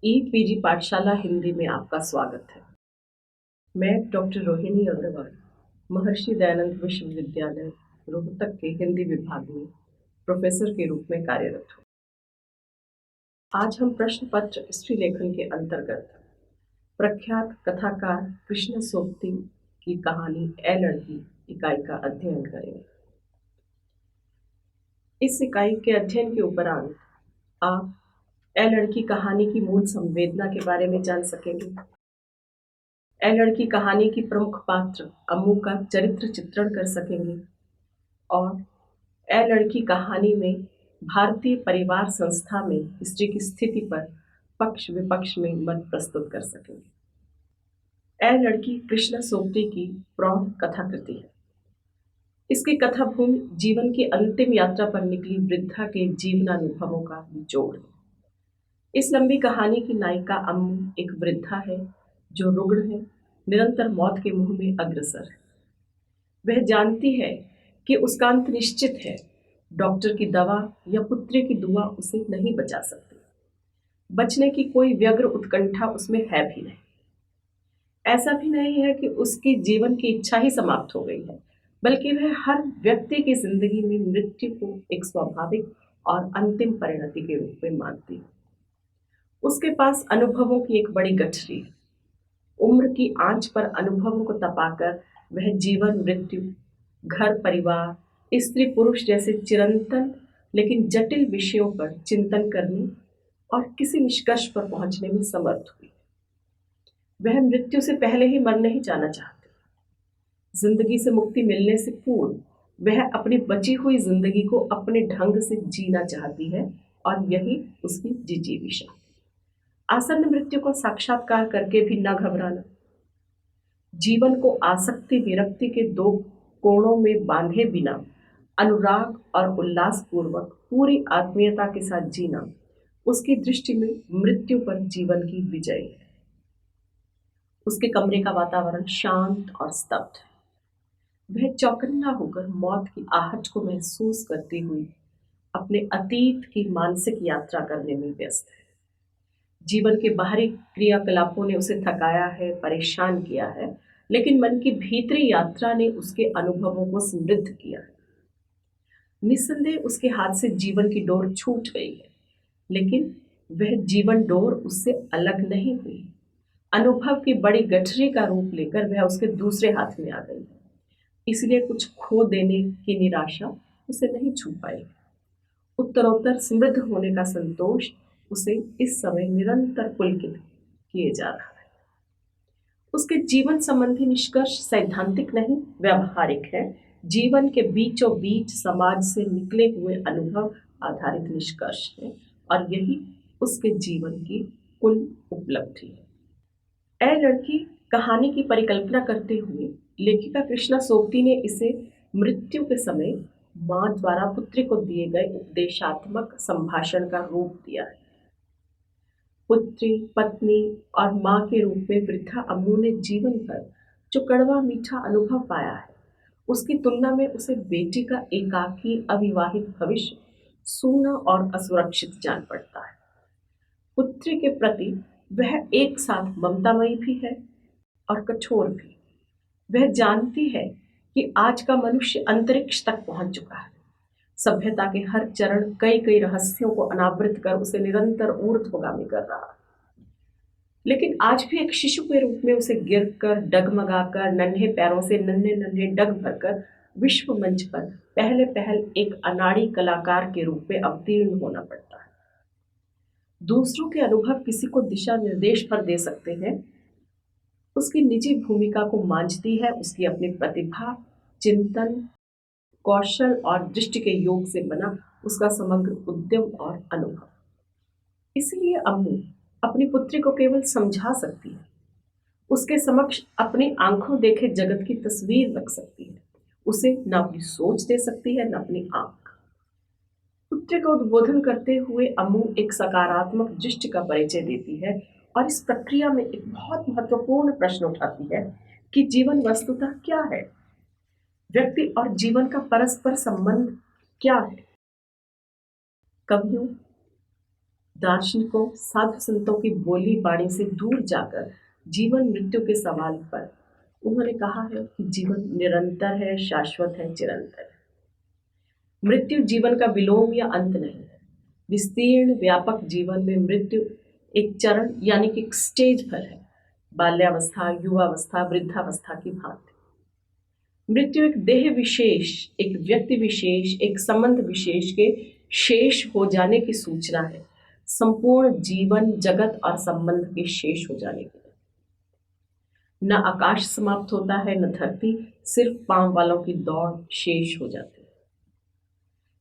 ई-पीजी पाठशाला हिंदी में आपका स्वागत है। मैं डॉक्टर रोहिणी अग्रवाल महर्षि दयानंद विश्वविद्यालय रोहतक के हिंदी विभाग में प्रोफेसर के रूप में कार्यरत हूँ। आज हम प्रश्न पत्र स्त्री लेखन के अंतर्गत प्रख्यात कथाकार कृष्ण सोबती की कहानी ए लड़की इकाई का अध्ययन करेंगे। इस इकाई के अध्ययन के उपरांत आप ए लड़की कहानी की मूल संवेदना के बारे में जान सकेंगे। ए लड़की कहानी की प्रमुख पात्र अम्मू का चरित्र चित्रण कर सकेंगे और ए लड़की कहानी में भारतीय परिवार संस्था में स्त्री की स्थिति पर पक्ष विपक्ष में मत प्रस्तुत कर सकेंगे। ए लड़की कृष्ण सोबती की प्रौढ़ कथाकृति है। इसकी कथा भूमि जीवन की अंतिम यात्रा पर निकली वृद्धा के जीवनानुभवों का निचोड़ है। इस लंबी कहानी की नायिका अम्मू एक वृद्धा है जो रुग्ण है, निरंतर मौत के मुंह में अग्रसर है। वह जानती है कि उसका अंत निश्चित है। डॉक्टर की दवा या पुत्री की दुआ उसे नहीं बचा सकती। बचने की कोई व्यग्र उत्कंठा उसमें है भी नहीं। ऐसा भी नहीं है कि उसकी जीवन की इच्छा ही समाप्त हो गई है, बल्कि वह हर व्यक्ति की जिंदगी में मृत्यु को एक स्वाभाविक और अंतिम परिणति के रूप में मानती है। उसके पास अनुभवों की एक बड़ी गठरी है। उम्र की आंच पर अनुभवों को तपाकर वह जीवन मृत्यु, घर परिवार, स्त्री पुरुष जैसे चिरंतन लेकिन जटिल विषयों पर चिंतन करने और किसी निष्कर्ष पर पहुंचने में समर्थ हुई। वह मृत्यु से पहले ही मरना ही जाना चाहती। जिंदगी से मुक्ति मिलने से पूर्व वह अपनी बची हुई जिंदगी को अपने ढंग से जीना चाहती है और यही उसकी जिजीविषा। आसन्न मृत्यु को साक्षात्कार करके भी न घबराना, जीवन को आसक्ति विरक्ति के दो कोणों में बांधे बिना अनुराग और उल्लास पूर्वक पूरी आत्मीयता के साथ जीना, उसकी दृष्टि में मृत्यु पर जीवन की विजय है। उसके कमरे का वातावरण शांत और स्तब्ध है। वह चौकन्ना होकर मौत की आहट को महसूस करती हुई अपने अतीत की मानसिक यात्रा करने में व्यस्त है। जीवन के बाहरी क्रियाकलापों ने उसे थकाया है, परेशान किया है, लेकिन मन की भीतरी यात्रा ने उसके अनुभवों को समृद्ध किया है। निस्संदेह उसके हाथ से जीवन की डोर छूट गई है, लेकिन वह जीवन डोर उससे अलग नहीं हुई। अनुभव की बड़ी गठरी का रूप लेकर वह उसके दूसरे हाथ में आ गई है। इसलिए कुछ खो देने की निराशा उसे नहीं छू पाई। उत्तरोत्तर समृद्ध होने का संतोष उसे इस समय निरंतर पुलकित किए जा रहा है। उसके जीवन संबंधी निष्कर्ष सैद्धांतिक नहीं, व्यावहारिक है। जीवन के बीचों बीच समाज से निकले हुए अनुभव आधारित निष्कर्ष है और यही उसके जीवन की कुल उपलब्धि है। ए लड़की कहानी की परिकल्पना करते हुए लेखिका कृष्णा सोबती ने इसे मृत्यु के समय मां द्वारा पुत्री को दिए गए उपदेशात्मक संभाषण का रूप दिया है। पुत्री, पत्नी और मां के रूप में वृद्धा अम्मू ने जीवन भर जो कड़वा मीठा अनुभव पाया है, उसकी तुलना में उसे बेटी का एकाकी अविवाहित भविष्य सूना और असुरक्षित जान पड़ता है। पुत्री के प्रति वह एक साथ ममतामयी भी है और कठोर भी। वह जानती है कि आज का मनुष्य अंतरिक्ष तक पहुंच चुका है। सभ्यता के हर चरण कई कई रहस्यों को अनावृत कर उसे निरंतर ऊर्ध्वगामी कर रहा है, लेकिन आज भी एक शिशु के रूप में उसे गिरकर, डगमगाकर, नन्हे पैरों से नन्हे नन्हे डग भरकर विश्व मंच पर पहले पहल एक अनाड़ी कलाकार के रूप में अवतीर्ण होना पड़ता है। दूसरों के अनुभव किसी को दिशा निर्देश पर दे सकते हैं। उसकी निजी भूमिका को मांझती है उसकी अपनी प्रतिभा, चिंतन, कौशल और दृष्टि के योग से बना उसका समग्र उद्यम और अनुभव। इसलिए अम्मू अपनी पुत्री को केवल समझा सकती है, उसके समक्ष अपनी आंखों देखे जगत की तस्वीर रख सकती है। उसे न अपनी सोच दे सकती है, न अपनी आंख। पुत्र का उद्बोधन करते हुए अम्मू एक सकारात्मक दृष्टि का परिचय देती है और इस प्रक्रिया में एक बहुत महत्वपूर्ण प्रश्न उठाती है कि जीवन वस्तुतः क्या है, व्यक्ति और जीवन का परस्पर संबंध क्या है। कवियों, दार्शनिकों, साधु संतों की बोली बाणी से दूर जाकर जीवन मृत्यु के सवाल पर उन्होंने कहा है कि जीवन निरंतर है, शाश्वत है, चिरंतर है। मृत्यु जीवन का विलोम या अंत नहीं है। विस्तीर्ण व्यापक जीवन में मृत्यु एक चरण यानी कि एक स्टेज पर है। बाल्यावस्था, युवावस्था, वृद्धावस्था की भांति मृत्यु एक देह विशेष, एक व्यक्ति विशेष, एक संबंध विशेष के शेष हो जाने की सूचना है। संपूर्ण जीवन, जगत और संबंध के शेष हो जाने की। न आकाश समाप्त होता है, न धरती, सिर्फ पांव वालों की दौड़ शेष हो जाती है।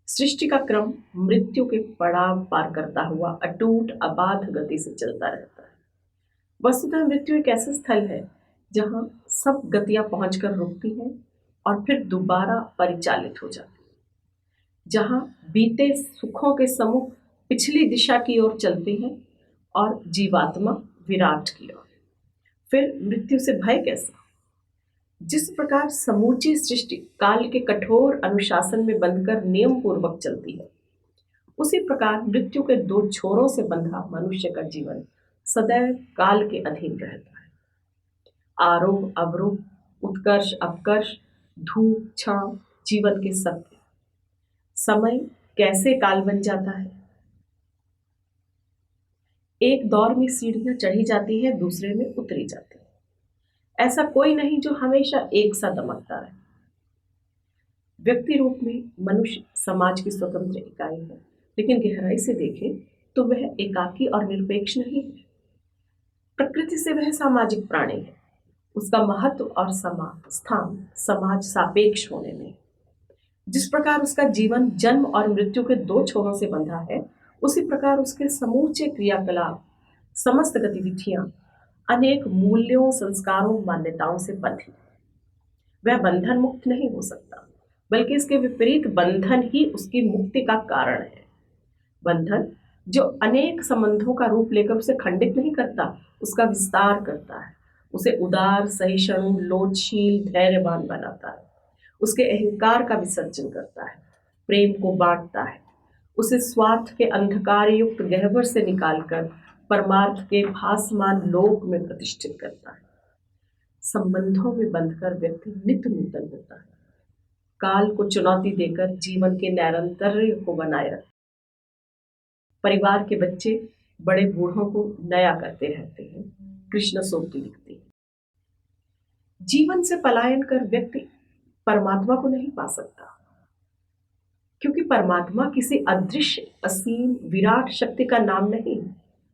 सृष्टि का क्रम मृत्यु के पड़ाव पार करता हुआ अटूट अबाध गति से चलता रहता है। वस्तुतः मृत्यु एक ऐसा स्थल है जहां सब गतियां पहुंचकर रुकती हैं और फिर दोबारा परिचालित हो जाती है, जहां बीते सुखों के समूह पिछली दिशा की ओर चलते हैं और जीवात्मा विराट की ओर। फिर मृत्यु से भय कैसा? जिस प्रकार समूची सृष्टि काल के कठोर अनुशासन में बंधकर नियम पूर्वक चलती है, उसी प्रकार मृत्यु के दो छोरों से बंधा मनुष्य का जीवन सदैव काल के अधीन रहता है। आरोह अवरोह, उत्कर्ष अपकर्ष, धूप छांव, जीवन के सत्य। समय कैसे काल बन जाता है। एक दौर में सीढ़ियां चढ़ी जाती है, दूसरे में उतरी जाती है। ऐसा कोई नहीं जो हमेशा एक सा दमकता रहे। व्यक्ति रूप में मनुष्य समाज की स्वतंत्र इकाई है, लेकिन गहराई से देखें तो वह एकाकी और निरपेक्ष नहीं है। प्रकृति से वह सामाजिक प्राणी है। उसका महत्व और स्थान समाज सापेक्ष होने में। जिस प्रकार उसका जीवन जन्म और मृत्यु के दो छोरों से बंधा है, उसी प्रकार उसके समूचे क्रियाकलाप, समस्त गतिविधियां अनेक मूल्यों, संस्कारों, मान्यताओं से बंधी। वह बंधन मुक्त नहीं हो सकता, बल्कि इसके विपरीत बंधन ही उसकी मुक्ति का कारण है। बंधन जो अनेक संबंधों का रूप लेकर उसे खंडित नहीं करता, उसका विस्तार करता है। उसे उदार, सहिष्णु, लोचशील, धैर्यवान बनाता है। उसके अहंकार का विसर्जन करता है, प्रेम को बांटता है। उसे स्वार्थ के अंधकार युक्त गहवर से निकालकर परमार्थ के भासमान लोक में प्रतिष्ठित करता है। संबंधों में बंधकर व्यक्ति नित्य नूतन होता है। काल को चुनौती देकर जीवन के नैरंतर्य को बनाए रखता है। परिवार के बच्चे बड़े बूढ़ों को नया करते रहते हैं। कृष्ण सोक्ति लिखती है। जीवन से पलायन कर व्यक्ति परमात्मा को नहीं पा सकता, क्योंकि परमात्मा किसी अदृश्य, असीम, विराट शक्ति का नाम नहीं।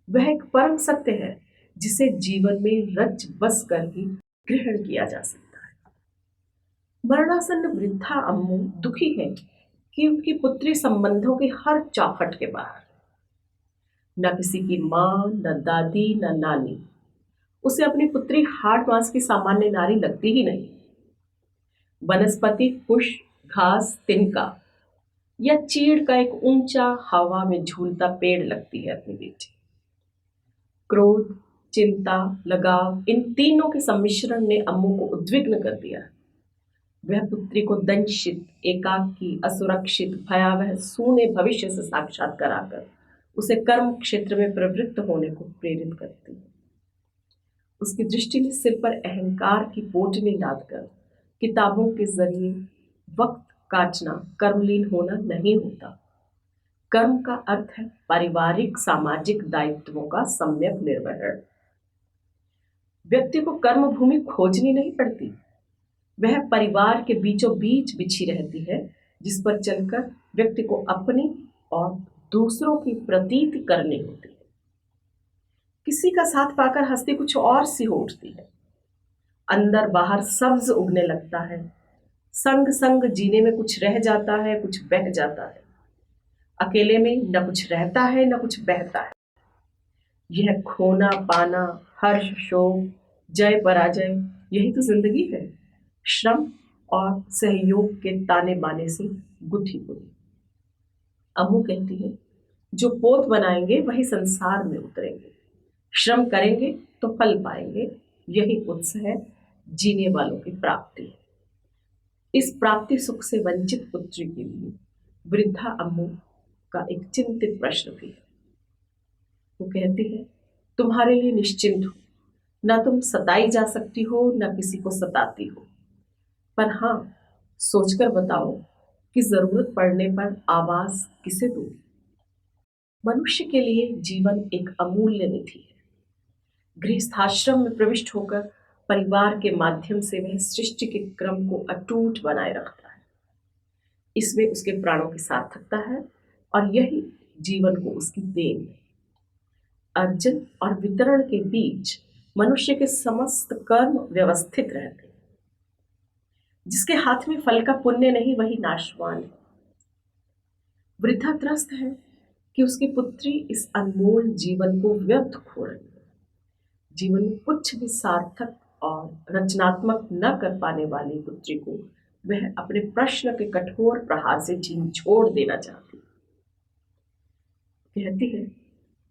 वह एक परम सत्य है जिसे जीवन में रच बस कर ही ग्रहण किया जा सकता है। मरणासन्न वृद्धा अम्मू दुखी है कि उनकी पुत्री संबंधों के हर चौखट के बाहर। न किसी की माँ, न दादी, न नानी। उसे अपनी पुत्री हाड़ मांस की सामान्य नारी लगती ही नहीं। वनस्पति, पुष्प, घास, तिनका या चीड़ का एक ऊंचा हवा में झूलता पेड़ लगती है अपनी बेटी। क्रोध, चिंता, लगाव, इन तीनों के सम्मिश्रण ने अम्मू को उद्विग्न कर दिया। वह पुत्री को दंशित, एकाकी, असुरक्षित, भयावह, सूने भविष्य से साक्षात कराकर उसे कर्म क्षेत्र में प्रवृत्त होने को प्रेरित करती है। उसकी दृष्टि में सिर पर अहंकार की पोटली लादकर किताबों के जरिए वक्त काटना कर्मलीन होना नहीं होता। कर्म का अर्थ है पारिवारिक, सामाजिक दायित्वों का सम्यक निर्वहन। व्यक्ति को कर्म भूमि खोजनी नहीं पड़ती। वह परिवार के बीचों बीच बिछी रहती है, जिस पर चलकर व्यक्ति को अपनी और दूसरों की प्रतीति करनी होती है। किसी का साथ पाकर हस्ती कुछ और सी हो उठती है। अंदर बाहर सब्ज उगने लगता है। संग संग जीने में कुछ रह जाता है, कुछ बह जाता है। अकेले में न कुछ रहता है, न कुछ बहता है। यह खोना पाना, हर्ष शोक, जय पराजय, यही तो जिंदगी है। श्रम और सहयोग के ताने बाने से गुथी हुई। अम्मू कहती है, जो पोत बनाएंगे वही संसार में उतरेंगे, श्रम करेंगे तो फल पाएंगे, यही उत्साह जीने वालों की प्राप्ति है। इस प्राप्ति सुख से वंचित पुत्री के लिए वृद्धा अम्मू का एक चिंतित प्रश्न भी है। वो कहती है, तुम्हारे लिए निश्चिंत हो, ना तुम सताई जा सकती हो ना किसी को सताती हो, पर हाँ सोचकर बताओ कि जरूरत पड़ने पर आवाज किसे दोगी। मनुष्य के लिए जीवन एक अमूल्य निधि है। गृहस्थाश्रम में प्रविष्ट होकर परिवार के माध्यम से वह सृष्टि के क्रम को अटूट बनाए रखता है। इसमें उसके प्राणों की सार्थकता है और यही जीवन को उसकी देन है। अर्जन और वितरण के बीच मनुष्य के समस्त कर्म व्यवस्थित रहते हैं। जिसके हाथ में फल का पुण्य नहीं वही नाशवान है। वृद्धा त्रस्त है कि उसकी पुत्री इस अनमोल जीवन को व्यर्थ खो रही है। जीवन में कुछ भी सार्थक और रचनात्मक न कर पाने वाली पुत्री को वह अपने प्रश्न के कठोर प्रहार से झिंझोड़ देना चाहती है। कहती है,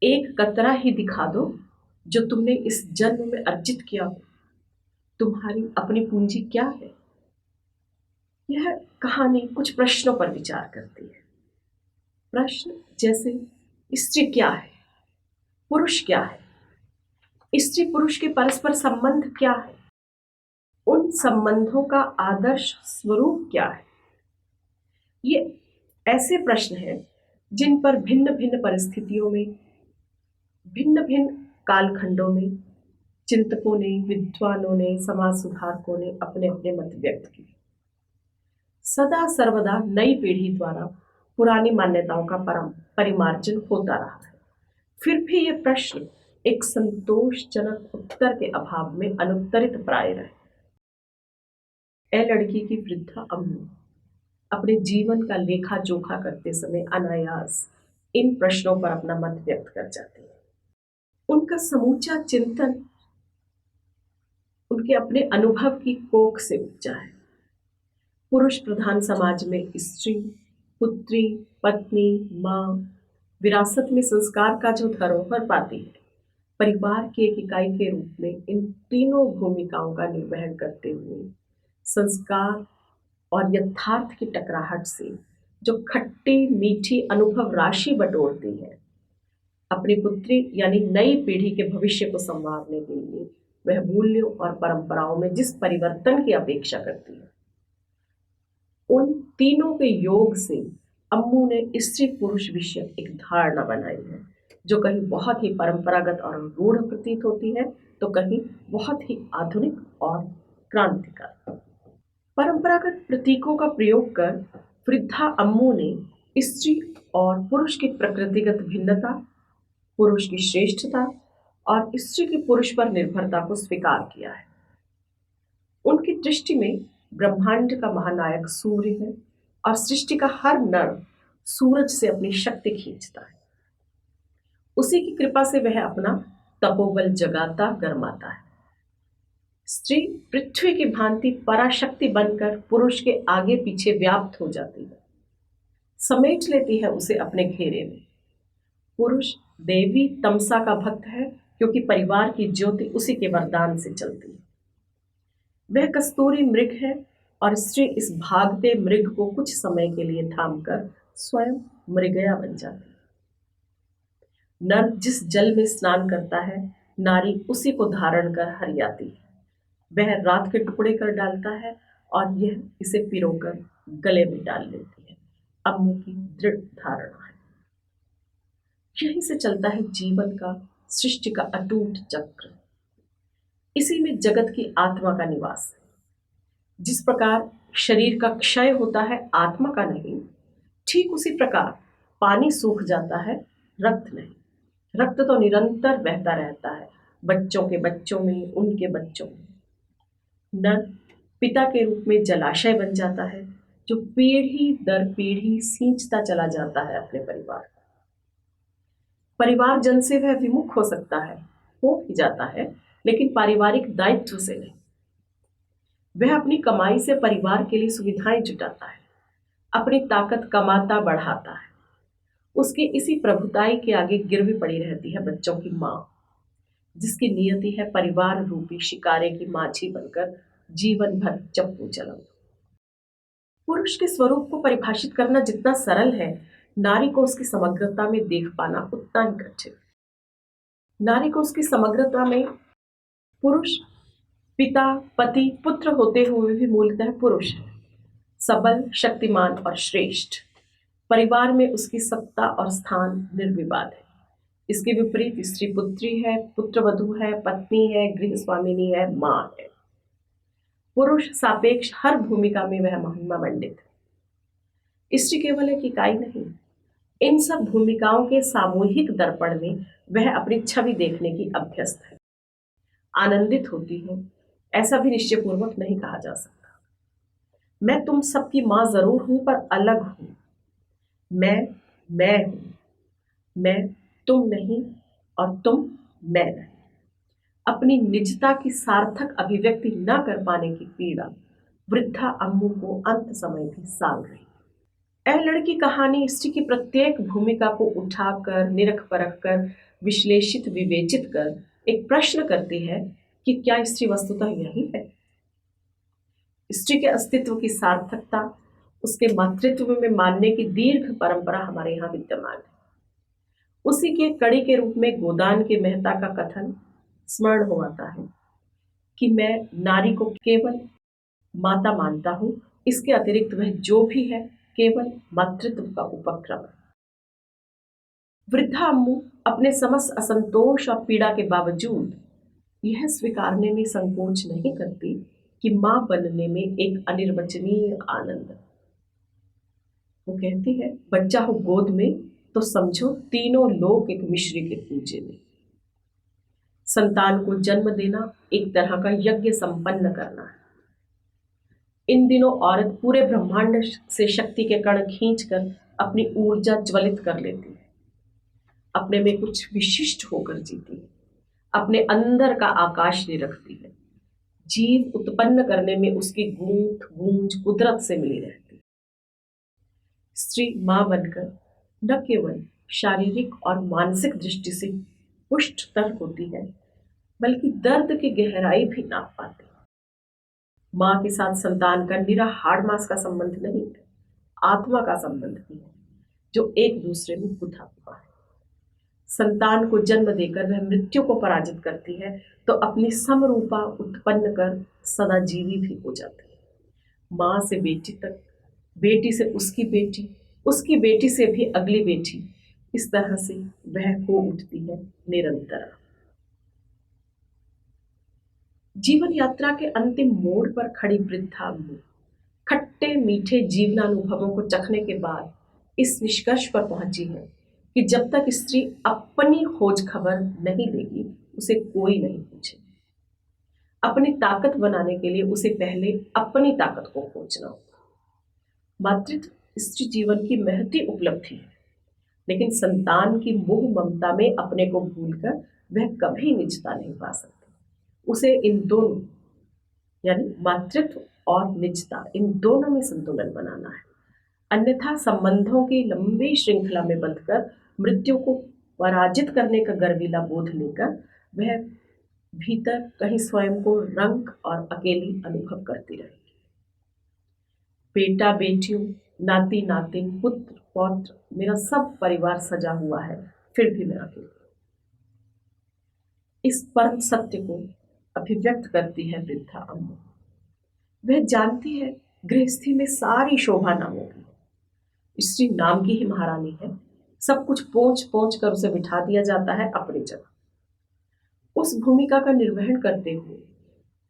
एक कतरा ही दिखा दो जो तुमने इस जन्म में अर्जित किया हो। तुम्हारी अपनी पूंजी क्या है? यह कहानी कुछ प्रश्नों पर विचार करती है। प्रश्न जैसे स्त्री क्या है, पुरुष क्या है, स्त्री पुरुष के परस्पर संबंध क्या है, उन संबंधों का आदर्श स्वरूप क्या है। ये ऐसे प्रश्न हैं जिन पर भिन्न भिन्न परिस्थितियों में, भिन्न भिन्न कालखंडों में चिंतकों ने, विद्वानों ने, समाज सुधारकों ने अपने अपने मत व्यक्त किए। सदा सर्वदा नई पीढ़ी द्वारा पुरानी मान्यताओं का परिमार्जन होता रहा है। फिर भी ये प्रश्न एक संतोषजनक उत्तर के अभाव में अनुत्तरित प्राय रहे। ए लड़की की वृद्धा अम्मू अपने जीवन का लेखा जोखा करते समय अनायास इन प्रश्नों पर अपना मत व्यक्त कर जाती है। उनका समूचा चिंतन उनके अपने अनुभव की कोख से उपजा है। पुरुष प्रधान समाज में स्त्री, पुत्री, पत्नी, माँ विरासत में संस्कार का जो धरोहर पाती है, परिवार की एक इकाई के रूप में इन तीनों भूमिकाओं का निर्वहन करते हुए संस्कार और यथार्थ की टकराहट से जो खट्टी मीठी अनुभव राशि बटोरती है, अपनी पुत्री यानी नई पीढ़ी के भविष्य को संवारने के लिए वह मूल्यों और परंपराओं में जिस परिवर्तन की अपेक्षा करती है, उन तीनों के योग से अम्मू ने स्त्री पुरुष विषय एक धारणा बनाई है जो कहीं बहुत ही परंपरागत और रूढ़ प्रतीत होती है तो कहीं बहुत ही आधुनिक और क्रांतिकारी। परंपरागत प्रतीकों का प्रयोग कर वृद्धा अम्मू ने स्त्री और पुरुष की प्रकृतिगत भिन्नता, पुरुष की श्रेष्ठता और स्त्री की पुरुष पर निर्भरता को स्वीकार किया है। उनकी दृष्टि में ब्रह्मांड का महानायक सूर्य है और सृष्टि का हर नर सूरज से अपनी शक्ति खींचता है। उसी की कृपा से वह अपना तपोबल जगाता गरमाता है। स्त्री पृथ्वी की भांति पराशक्ति बनकर पुरुष के आगे पीछे व्याप्त हो जाती है, समेट लेती है उसे अपने घेरे में। पुरुष देवी तमसा का भक्त है क्योंकि परिवार की ज्योति उसी के वरदान से चलती है। वह कस्तूरी मृग है और स्त्री इस भागते मृग को कुछ समय के लिए थामकर स्वयं मृगया बन जाती है। नर जिस जल में स्नान करता है, नारी उसी को धारण कर हरियाती है। वह रात के टुकड़े कर डालता है और यह इसे पिरोकर गले में डाल लेती है। अम्मू की दृढ़ धारणा है। यहीं से चलता है जीवन का, सृष्टि का अटूट चक्र। इसी में जगत की आत्मा का निवास है। जिस प्रकार शरीर का क्षय होता है, आत्मा का नहीं, ठीक उसी प्रकार पानी सूख जाता है, रक्त नहीं। रक्त तो निरंतर बहता रहता है, बच्चों के बच्चों में, उनके बच्चों में। नर पिता के रूप में जलाशय बन जाता है जो पीढ़ी दर पीढ़ी सींचता चला जाता है अपने परिवार को। परिवार जन से वह विमुख हो सकता है, हो भी जाता है, लेकिन पारिवारिक दायित्व से नहीं। वह अपनी कमाई से परिवार के लिए सुविधाएं जुटाता है, अपनी ताकत कमाता बढ़ाता है। उसकी इसी प्रभुताई के आगे गिरवी पड़ी रहती है बच्चों की माँ, जिसकी नियति है परिवार रूपी शिकारे की माछी बनकर जीवन भर चप्पू चलाओ। पुरुष के स्वरूप को परिभाषित करना जितना सरल है, नारी को उसकी समग्रता में देख पाना उतना ही कठिन। नारी को उसकी समग्रता में पुरुष पिता, पति, पुत्र होते हुए भी मूलतः पुरुष है, सबल, शक्तिमान और श्रेष्ठ। परिवार में उसकी सत्ता और स्थान निर्विवाद है। इसके विपरीत स्त्री पुत्री है, पुत्रवधू है, पत्नी है, गृह स्वामिनी है, मां है। पुरुष सापेक्ष हर भूमिका में वह महिमा मंडित है। स्त्री केवल एक इकाई नहीं, इन सब भूमिकाओं के सामूहिक दर्पण में वह अपनी छवि देखने की अभ्यस्त है। आनंदित होती है, ऐसा भी निश्चयपूर्वक नहीं कहा जा सकता। मैं तुम सबकी मां जरूर हूं, पर अलग हूं। मैं हूं, मैं तुम नहीं और तुम मैं नहीं। अपनी निजता की सार्थक अभिव्यक्ति न कर पाने की पीड़ा वृद्धा अम्मू को अंत समय भी साल रही। यह लड़की कहानी स्त्री की प्रत्येक भूमिका को उठाकर, निरख परख कर, विश्लेषित विवेचित कर एक प्रश्न करती है कि क्या स्त्री वस्तुतः यही है? स्त्री के अस्तित्व की सार्थकता उसके मातृत्व में मानने की दीर्घ परंपरा हमारे यहाँ विद्यमान है। उसी के कड़ी के रूप में गोदान के मेहता का कथन स्मरण हो आता है कि मैं नारी को केवल माता मानता हूं, इसके अतिरिक्त वह जो भी है केवल मातृत्व का उपक्रम है। वृद्धा अम्मू अपने समस्त असंतोष और पीड़ा के बावजूद यह स्वीकारने में संकोच नहीं करती कि मां बनने में एक अनिर्वचनीय आनंद है। वो कहती है, बच्चा हो गोद में तो समझो तीनों लोग एक मिश्री के पूजे में। संतान को जन्म देना एक तरह का यज्ञ संपन्न करना है। इन दिनों औरत पूरे ब्रह्मांड से शक्ति के कण खींचकर अपनी ऊर्जा ज्वलित कर लेती है, अपने में कुछ विशिष्ट होकर जीती है, अपने अंदर का आकाश निरखती है। जीव उत्पन्न करने में उसकी गूंथ गूंज कुदरत से मिली रहती है। स्त्री मां बनकर न केवल शारीरिक और मानसिक दृष्टि से पुष्टतर होती है, बल्कि दर्द की गहराई भी नाप पाती है। मां के साथ संतान का निरा हाड़ मांस का संबंध नहीं है, आत्मा का संबंध भी है, जो एक दूसरे में गुथा हुआ है। संतान को जन्म देकर वह मृत्यु को पराजित करती है तो अपनी समरूपा उत्पन्न कर सदाजीवी भी हो जाती है। मां से बेटी तक, बेटी से उसकी बेटी से भी अगली बेटी, इस तरह से वह हो उठती है निरंतर। जीवन यात्रा के अंतिम मोड़ पर खड़ी वृद्धा अम्मू खट्टे मीठे जीवनानुभवों को चखने के बाद इस निष्कर्ष पर पहुंची है कि जब तक स्त्री अपनी खोज खबर नहीं लेगी, उसे कोई नहीं पूछे। अपनी ताकत बनाने के लिए उसे पहले अपनी ताकत को खोजना होगा। मातृत्व स्त्री जीवन की महती उपलब्धि है, लेकिन संतान की मोह ममता में अपने को भूलकर वह कभी निजता नहीं पा सकती। उसे इन दोनों यानी मातृत्व और निजता, इन दोनों में संतुलन बनाना है। अन्यथा संबंधों की लंबी श्रृंखला में बंधकर मृत्यु को पराजित करने का गर्वीला बोध लेकर वह भीतर कहीं स्वयं को रंग और अकेली अनुभव करती रहेगी। बेटा बेटियों, नाती नातिन, पुत्र पौत्र, मेरा सब परिवार सजा हुआ है, फिर भी मैं अकेली। इस परम सत्य को अभिव्यक्त करती है वृद्धा अम्मू। वह जानती है गृहस्थी में सारी शोभा नामों की। स्त्री नाम की ही महारानी है, सब कुछ पोंछ पोंछ कर उसे बिठा दिया जाता है अपनी जगह। उस भूमिका का निर्वहन करते हुए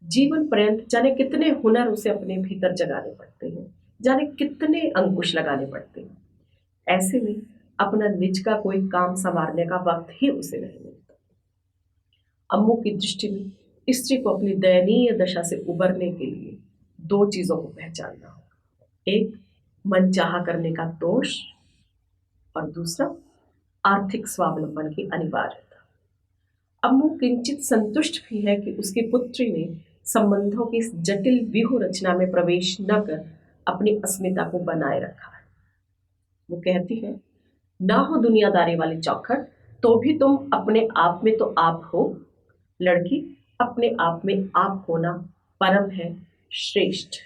जीवन पर्यंत जाने कितने हुनर उसे अपने भीतर जगाने पड़ते हैं, जाने कितने अंकुश लगाने पड़ते हैं। ऐसे में अपना निज का कोई काम संवारने का वक्त ही उसे नहीं मिलता। अम्मू की दृष्टि में स्त्री को अपनी दयनीय दशा से उबरने के लिए दो चीजों को पहचानना होगा। एक, मनचाहा करने का दोष, और दूसरा, आर्थिक स्वावलंबन की अनिवार्यता। अम्मू किंचित संतुष्ट भी है कि उसकी पुत्री ने संबंधों की इस जटिल व्यूह रचना में प्रवेश न कर अपनी अस्मिता को बनाए रखा है। वो कहती है, ना हो दुनियादारी वाली चौखट, तो भी तुम अपने आप में तो आप हो। लड़की, अपने आप में आप होना परम है, श्रेष्ठ।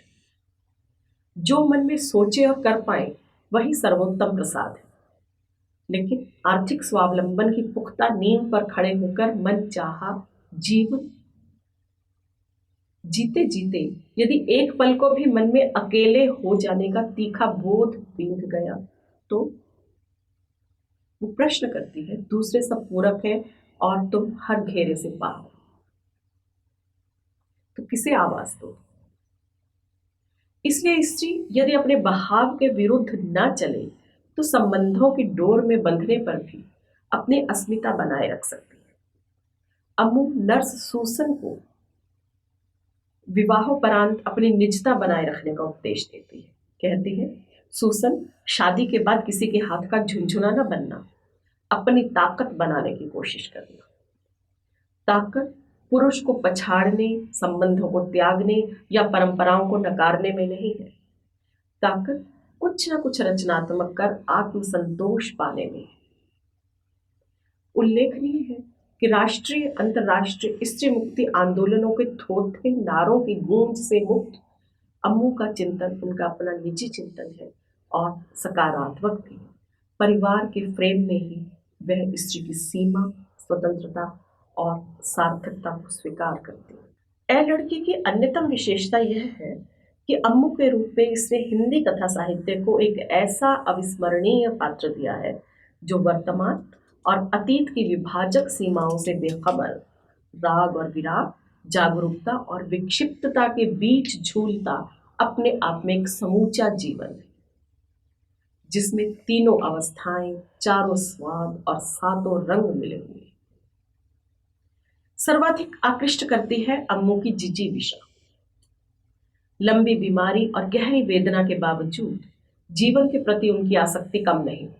जो मन में सोचे और कर पाए वही सर्वोत्तम प्रसाद है। लेकिन आर्थिक स्वावलंबन की पुख्ता नींव पर खड़े होकर मन चाहा जीवन जीते जीते यदि एक पल को भी मन में अकेले हो जाने का तीखा बोध बींध गया, तो वो प्रश्न करती है, दूसरे सब पूरक है और तुम हर घेरे से पार, तो किसे आवाज दो। इसलिए स्त्री यदि अपने बहाव के विरुद्ध न चले तो संबंधों की डोर में बंधने पर भी अपनी अस्मिता बनाए रख सकती है। अम्मू नर्स सूसन को विवाहोपरांत अपनी निजता बनाए रखने का उपदेश देती है। कहती है, सूसन, शादी के बाद किसी के हाथ का झुनझुना न बनना, अपनी ताकत बनाने की कोशिश करना। ताकत पुरुष को पछाड़ने, संबंधों को त्यागने या परंपराओं को नकारने में नहीं है। ताकत कुछ न कुछ रचनात्मक कर आत्मसंतोष पाने में है। उल्लेखनीय है कि राष्ट्रीय अंतर्राष्ट्रीय स्त्री मुक्ति आंदोलनों के थोथे नारों की गूंज से मुक्त अम्मू का चिंतन उनका अपना निजी चिंतन है और सकारात्मक भी है। परिवार के फ्रेम में ही वह स्त्री की सीमा, स्वतंत्रता और सार्थकता को स्वीकार करती है। ए लड़की की अन्यतम विशेषता यह है कि अम्मू के रूप में इसने हिंदी कथा साहित्य को एक ऐसा अविस्मरणीय पात्र दिया है जो वर्तमान और अतीत की विभाजक सीमाओं से बेखबर, राग और विराग, जागरूकता और विक्षिप्तता के बीच झूलता अपने आप में एक समूचा जीवन है, जिसमें तीनों अवस्थाएं, चारों स्वाद और सातों रंग मिले हुए। सर्वाधिक आकृष्ट करती है अम्मू की जिजीविषा। लंबी बीमारी और गहरी वेदना के बावजूद जीवन के प्रति उनकी आसक्ति कम नहीं हुई।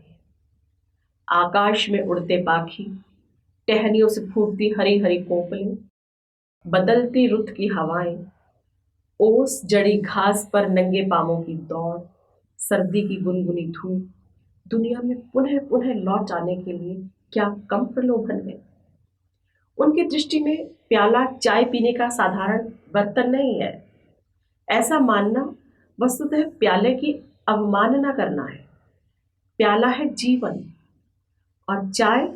आकाश में उड़ते पाखी, टहनियों से फूटती हरी हरी कोपलें, बदलती रुत की हवाएं, ओस जड़ी घास पर नंगे पांवों की दौड़, सर्दी की गुनगुनी धूप, दुनिया में पुनः पुनः लौट आने के लिए क्या कम प्रलोभन है। उनकी दृष्टि में प्याला चाय पीने का साधारण बर्तन नहीं है। ऐसा मानना वस्तुतः प्याले की अवमानना करना है। प्याला है जीवन, और चाय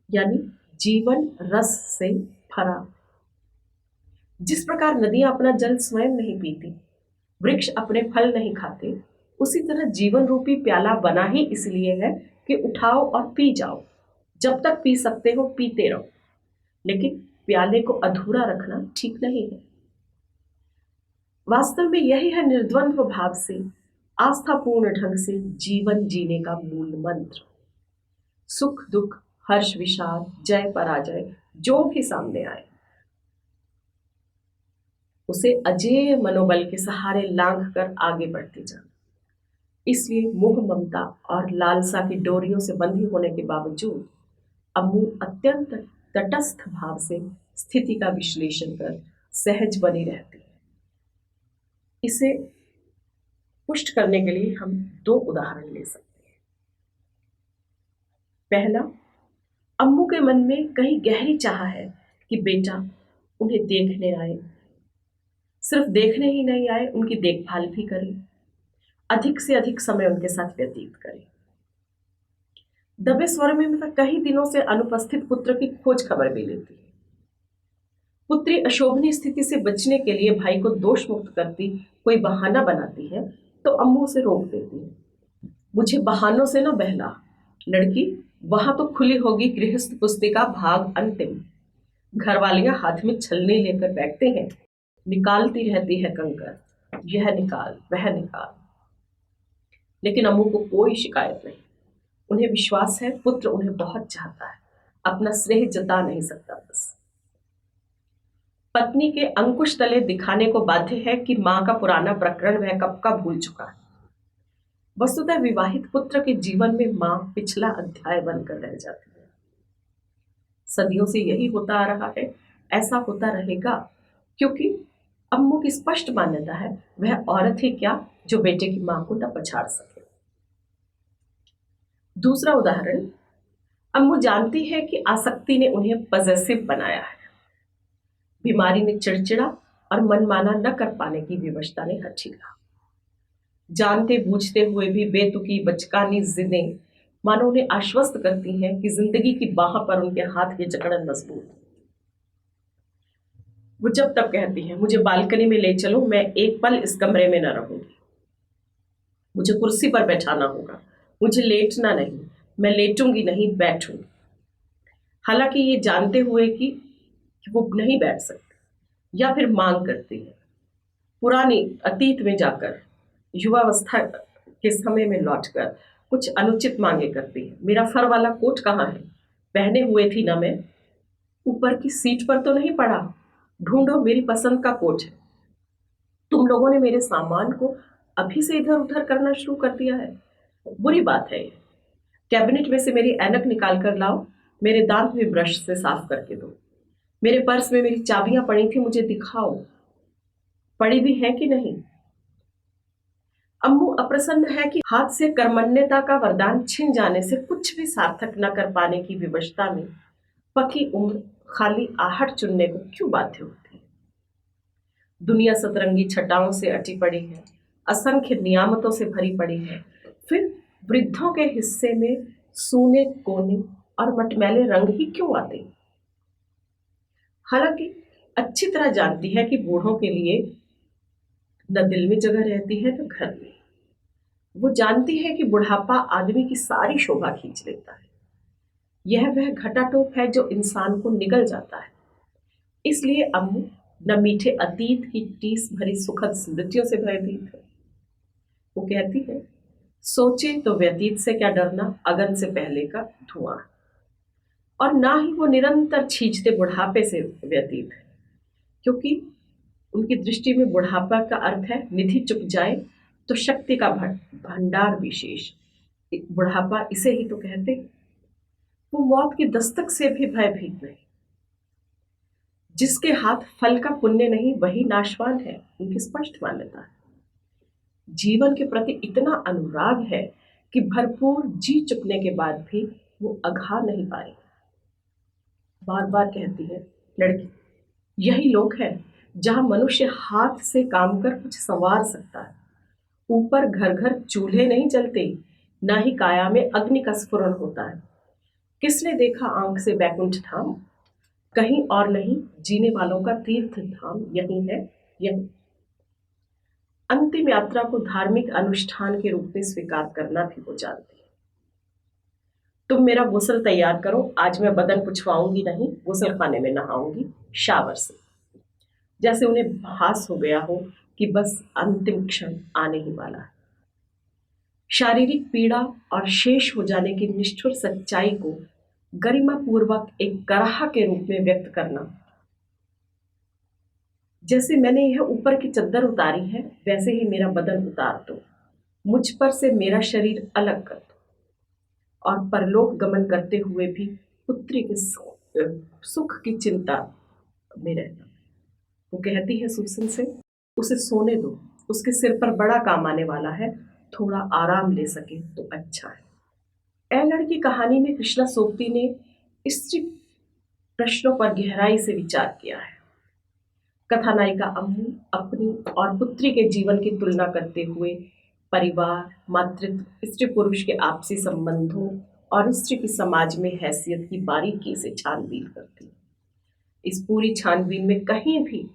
यानी जीवन रस से भरा। जिस प्रकार नदियां अपना जल स्वयं नहीं पीती, वृक्ष अपने फल नहीं खाते, उसी तरह जीवन रूपी प्याला बना ही इसलिए है कि उठाओ और पी जाओ। जब तक पी सकते हो पीते रहो, लेकिन प्याले को अधूरा रखना ठीक नहीं है। वास्तव में यही है निर्द्वंद्व भाव से, आस्थापूर्ण ढंग से जीवन जीने का मूल मंत्र। सुख दुख, हर्ष विषाद, जय पराजय जो भी सामने आए, उसे अजेय मनोबल के सहारे लांघ कर आगे बढ़ती जाना। इसलिए मोह, ममता और लालसा की डोरियों से बंधी होने के बावजूद अम्मू अत्यंत तटस्थ भाव से स्थिति का विश्लेषण कर सहज बनी रहती है। इसे पुष्ट करने के लिए हम दो उदाहरण ले सकते हैं। पहला, अम्मू के मन में कहीं गहरी चाह है कि बेटा उन्हें देखने आए, सिर्फ देखने ही नहीं आए, उनकी देखभाल भी करे, अधिक से अधिक समय उनके साथ व्यतीत करे। दबे स्वर में वह कई दिनों से अनुपस्थित पुत्र की खोज खबर भी लेती है। पुत्री अशोभनीय स्थिति से बचने के लिए भाई को दोष मुक्त करती कोई बहाना बनाती है तो अम्मू उसे रोक देती है। मुझे बहानों से न बहला लड़की, वहां तो खुली होगी गृहस्थ पुस्तिका भाग अंतिम। घरवालियां हाथ में छलनी लेकर बैठते हैं, निकालती रहती है कंकर, यह निकाल वह निकाल। लेकिन अम्मू को कोई शिकायत नहीं। उन्हें विश्वास है पुत्र उन्हें बहुत चाहता है, अपना स्नेह जता नहीं सकता। बस पत्नी के अंकुश तले दिखाने को बाध्य है कि मां का पुराना प्रकरण वह कब का भूल चुका है। वस्तुतः विवाहित पुत्र के जीवन में मां पिछला अध्याय बनकर रह जाती है। सदियों से यही होता आ रहा है, ऐसा होता रहेगा, क्योंकि अम्मू की स्पष्ट मान्यता है वह औरत ही क्या जो बेटे की मां को न पछाड़ सके। दूसरा उदाहरण, अम्मू जानती है कि आसक्ति ने उन्हें पजेसिव बनाया है। बीमारी ने चिड़चिड़ा और मनमाना न कर पाने की विवशता ने हठीला। जानते बूझते हुए भी बेतुकी बचकानी जिदें मानो उन्हें आश्वस्त करती हैं कि जिंदगी की बाह पर उनके हाथ की जकड़न मजबूत। वो जब तब कहती है, मुझे बालकनी में ले चलो, मैं एक पल इस कमरे में न रहूंगी। मुझे कुर्सी पर बैठाना होगा, मुझे लेटना नहीं, मैं लेटूंगी नहीं, बैठूंगी। हालांकि ये जानते हुए कि वो नहीं बैठ सकती या फिर मांग करती है। पुरानी अतीत में जाकर, युवावस्था के समय में लौटकर कुछ अनुचित मांगे करती है। मेरा फर वाला कोट कहाँ है? पहने हुए थी ना मैं? ऊपर की सीट पर तो नहीं पड़ा? ढूंढो, मेरी पसंद का कोट है। तुम लोगों ने मेरे सामान को अभी से इधर उधर करना शुरू कर दिया है। बुरी बात है ये। कैबिनेट में से मेरी ऐनक निकाल कर लाओ, मेरे दांत भी ब्रश से साफ करके दो। मेरे पर्स में मेरी चाबियां पड़ी थी, मुझे दिखाओ, पड़ी भी है कि नहीं। अम्मू अप्रसन्न है कि हाथ से कर्मण्यता का वरदान छिन जाने से कुछ भी सार्थक न कर पाने की विवशता में पकी उम्र खाली आहट चुनने को क्यों बाध्य होती है। दुनिया सतरंगी छटाओं से अटी पड़ी है, असंख्य नियामतों से भरी पड़ी है, फिर वृद्धों के हिस्से में सूने कोने और मटमैले रंग ही क्यों आते। हालांकि अच्छी तरह जानती है कि बूढ़ों के लिए न दिल में जगह रहती है न घर में। वो जानती है कि बुढ़ापा आदमी की सारी शोभा खींच लेता है। यह वह घटाटोप है जो इंसान को निगल जाता है। इसलिए अम्मू न मीठे अतीत की टीस भरी सुखद स्मृतियों से भयभीत है। वो कहती है, सोचे तो व्यतीत से क्या डरना, अगन से पहले का धुआं। और ना ही वो निरंतर छींचते बुढ़ापे से व्यतीत है, क्योंकि उनकी दृष्टि में बुढ़ापा का अर्थ है निधि चुक जाए तो शक्ति का भंडार विशेष। बुढ़ापा इसे ही तो कहते हैं। वो मौत की दस्तक से भी भयभीत नहीं। जिसके हाथ फल का पुण्य नहीं वही नाशवान है, उनकी स्पष्ट मान्यता है। जीवन के प्रति इतना अनुराग है कि भरपूर जी चुकने के बाद भी वो अघा नहीं पाए। बार बार कहती है लड़की, यही लोक है जहां मनुष्य हाथ से काम कर कुछ संवार सकता है। ऊपर घर घर चूल्हे नहीं जलते, ना ही काया में अग्नि का स्फुरण होता है। किसने देखा आंख से बैकुंठ धाम? कहीं और नहीं, जीने वालों का तीर्थ धाम यही है, यही। अंतिम यात्रा को धार्मिक अनुष्ठान के रूप में स्वीकार करना भी वो जानती है। तुम मेरा गुसल तैयार करो, आज मैं बदन पुछवाऊंगी नहीं, गुसल खाने में नहाऊंगी शावर से। जैसे उन्हें भास हो गया हो कि बस अंतिम क्षण आने ही वाला है। शारीरिक पीड़ा और शेष हो जाने की निष्ठुर सच्चाई को गरिमा पूर्वक एक कराह के रूप में व्यक्त करना। जैसे मैंने यह ऊपर की चद्दर उतारी है, वैसे ही मेरा बदन उतार दो, मुझ पर से मेरा शरीर अलग कर दो, और परलोक गमन करते हुए भी पुत्री के सुख की चिंता में रहना। वो कहती है सूसन से, उसे सोने दो, उसके सिर पर बड़ा काम आने वाला है, थोड़ा आराम ले सके तो अच्छा है। ए लड़की कहानी में कृष्णा सोबती ने स्त्री प्रश्नों पर गहराई से विचार किया है। कथानायिका अम्मू अपनी और पुत्री के जीवन की तुलना करते हुए परिवार, मातृत्व, स्त्री पुरुष के आपसी संबंधों और स्त्री की समाज में हैसियत की बारीकी से छानबीन करती है। इस पूरी छानबीन में कहीं भी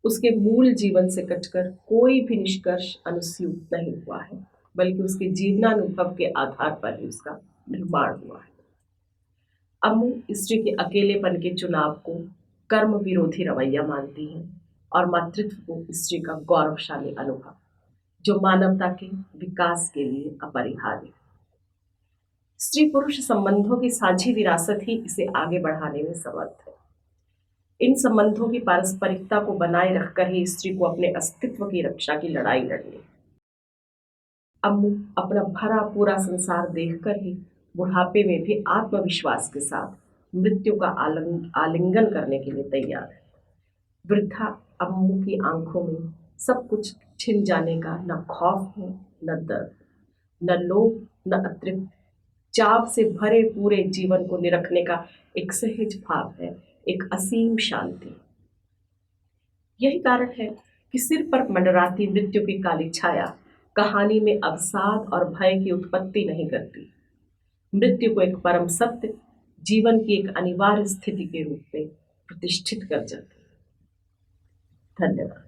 उसके मूल जीवन से कटकर कोई भी निष्कर्ष अनुस्यूत नहीं हुआ है, बल्कि उसके जीवनानुभव के आधार पर ही उसका निर्माण हुआ है। अम्मू स्त्री के अकेलेपन के चुनाव को कर्म विरोधी रवैया मानती है और मातृत्व को स्त्री का गौरवशाली अनुभव, जो मानवता के विकास के लिए अपरिहार्य है। स्त्री पुरुष संबंधों की साझी विरासत ही इसे आगे बढ़ाने में समर्थ है। इन संबंधों की पारस्परिकता को बनाए रखकर ही स्त्री को अपने अस्तित्व की रक्षा की लड़ाई लड़नी है। अम्मू अपना भरा पूरा संसार देखकर ही बुढ़ापे में भी आत्मविश्वास के साथ मृत्यु का आलिंगन करने के लिए तैयार है। वृद्धा अम्मू की आंखों में सब कुछ छिन जाने का न खौफ है, न दर्द, न लोभ, न अतृप्ति, चाव से भरे पूरे जीवन को निरखने का एक सहज भाव है, एक असीम शांति। यही कारण है कि सिर पर मंडराती मृत्यु की काली छाया कहानी में अवसाद और भय की उत्पत्ति नहीं करती। मृत्यु को एक परम सत्य, जीवन की एक अनिवार्य स्थिति के रूप में प्रतिष्ठित कर जाती है। धन्यवाद।